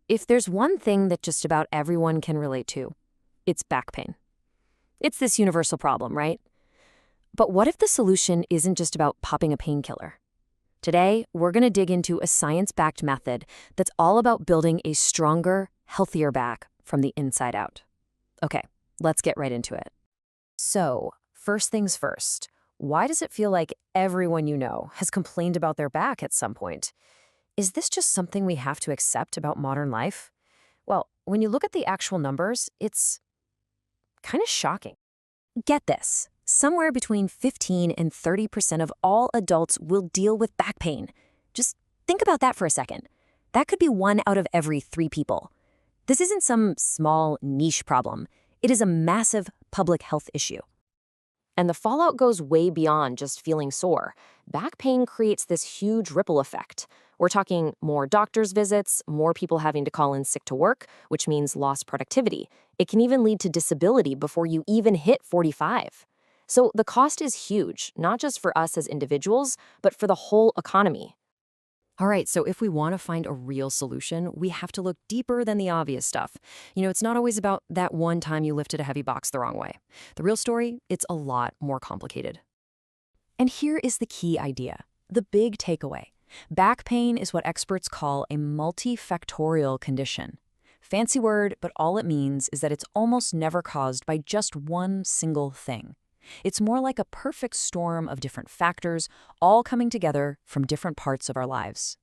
If there's one thing that just about everyone can relate to, it's back pain. It's this universal problem, right? But what if the solution isn't just about popping a painkiller? Today, we're going to dig into a science-backed method that's all about building a stronger, healthier back from the inside out. Okay, let's get right into it. So, first things first, why does it feel like everyone you know has complained about their back at some point? Is this just something we have to accept about modern life? Well, when you look at the actual numbers, it's kind of shocking. Get this. Somewhere between 15 and 30% of all adults will deal with back pain. Just think about that for a second. That could be 1 out of every 3 people. This isn't some small niche problem. It is a massive public health issue. And the fallout goes way beyond just feeling sore. Back pain creates this huge ripple effect. We're talking more doctor's visits, more people having to call in sick to work, which means lost productivity. It can even lead to disability before you even hit 45. So the cost is huge, not just for us as individuals, but for the whole economy. All right, so if we want to find a real solution, we have to look deeper than the obvious stuff. It's not always about that one time you lifted a heavy box the wrong way. The real story, it's a lot more complicated. And here is the key idea, the big takeaway. Back pain is what experts call a multifactorial condition. Fancy word, but all it means is that it's almost never caused by just one single thing. It's more like a perfect storm of different factors, all coming together from different parts of our lives.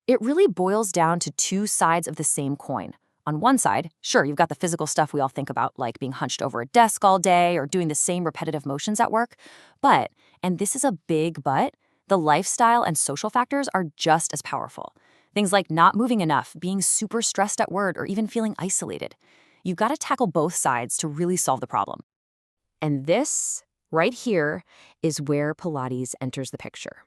It really boils down to 2 sides of the same coin. On one side, sure, you've got the physical stuff we all think about, like being hunched over a desk all day or doing the same repetitive motions at work. But, and this is a big but, the lifestyle and social factors are just as powerful. Things like not moving enough, being super stressed at work, or even feeling isolated. You've got to tackle both sides to really solve the problem. And this, right here, is where Pilates enters the picture.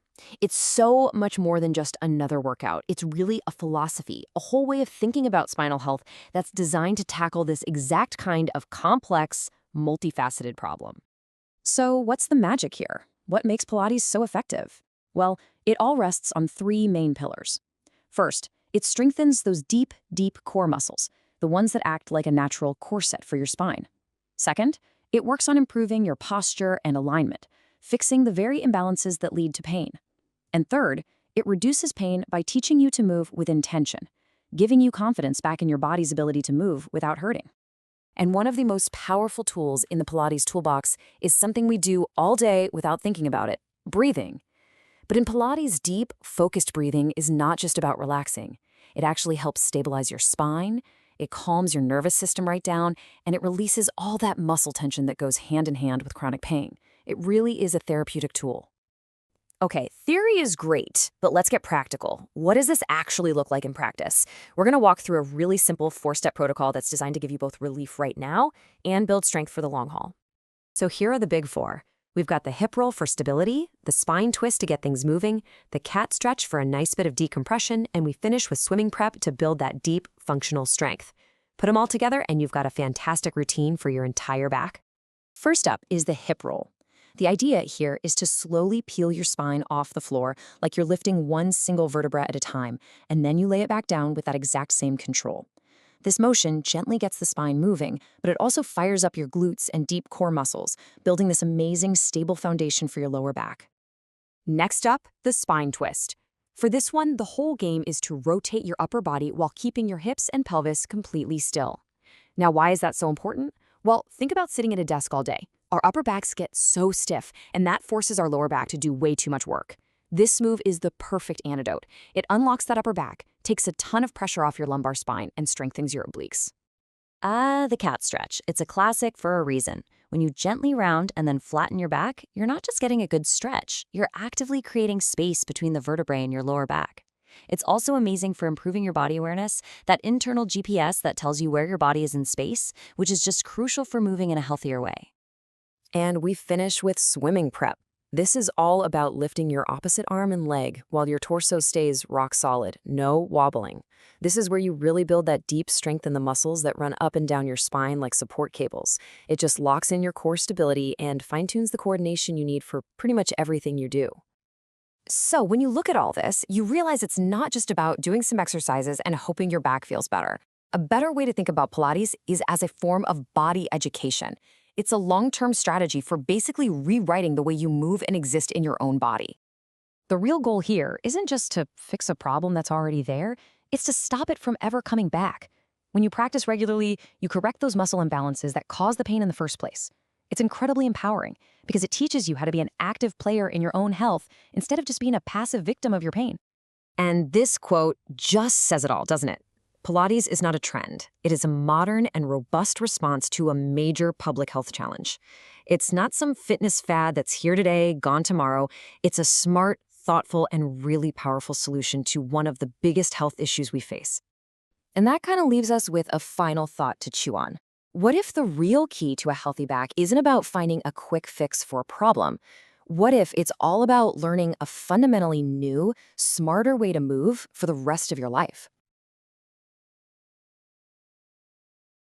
It's so much more than just another workout. It's really a philosophy, a whole way of thinking about spinal health that's designed to tackle this exact kind of complex, multifaceted problem. So what's the magic here? What makes Pilates so effective? Well, it all rests on 3 main pillars. First, it strengthens those deep, deep core muscles, the ones that act like a natural corset for your spine. Second, it works on improving your posture and alignment, fixing the very imbalances that lead to pain. And third, it reduces pain by teaching you to move with intention, giving you confidence back in your body's ability to move without hurting. And one of the most powerful tools in the Pilates toolbox is something we do all day without thinking about it, breathing. But in Pilates, deep, focused breathing is not just about relaxing. It actually helps stabilize your spine, it calms your nervous system right down, and it releases all that muscle tension that goes hand in hand with chronic pain. It really is a therapeutic tool. Okay, theory is great, but let's get practical. What does this actually look like in practice? We're going to walk through a really simple 4-step protocol that's designed to give you both relief right now and build strength for the long haul. So here are the big 4. We've got the hip roll for stability, the spine twist to get things moving, the cat stretch for a nice bit of decompression, and we finish with swimming prep to build that deep, functional strength. Put them all together and you've got a fantastic routine for your entire back. First up is the hip roll. The idea here is to slowly peel your spine off the floor like you're lifting one single vertebra at a time, and then you lay it back down with that exact same control. This motion gently gets the spine moving, but it also fires up your glutes and deep core muscles, building this amazing, stable foundation for your lower back. Next up, the spine twist. For this one, the whole game is to rotate your upper body while keeping your hips and pelvis completely still. Now, why is that so important? Well, think about sitting at a desk all day. Our upper backs get so stiff, and that forces our lower back to do way too much work. This move is the perfect antidote. It unlocks that upper back, takes a ton of pressure off your lumbar spine, and strengthens your obliques. The cat stretch. It's a classic for a reason. When you gently round and then flatten your back, you're not just getting a good stretch, you're actively creating space between the vertebrae in your lower back. It's also amazing for improving your body awareness, that internal GPS that tells you where your body is in space, which is just crucial for moving in a healthier way. And we finish with swimming prep. This is all about lifting your opposite arm and leg while your torso stays rock solid, no wobbling. This is where you really build that deep strength in the muscles that run up and down your spine like support cables. It just locks in your core stability and fine-tunes the coordination you need for pretty much everything you do. So when you look at all this, you realize it's not just about doing some exercises and hoping your back feels better. A better way to think about Pilates is as a form of body education. It's a long-term strategy for basically rewriting the way you move and exist in your own body. The real goal here isn't just to fix a problem that's already there, it's to stop it from ever coming back. When you practice regularly, you correct those muscle imbalances that cause the pain in the first place. It's incredibly empowering because it teaches you how to be an active player in your own health instead of just being a passive victim of your pain. And this quote just says it all, doesn't it? Pilates is not a trend. It is a modern and robust response to a major public health challenge. It's not some fitness fad that's here today, gone tomorrow. It's a smart, thoughtful, and really powerful solution to one of the biggest health issues we face. And that kind of leaves us with a final thought to chew on. What if the real key to a healthy back isn't about finding a quick fix for a problem? What if it's all about learning a fundamentally new, smarter way to move for the rest of your life?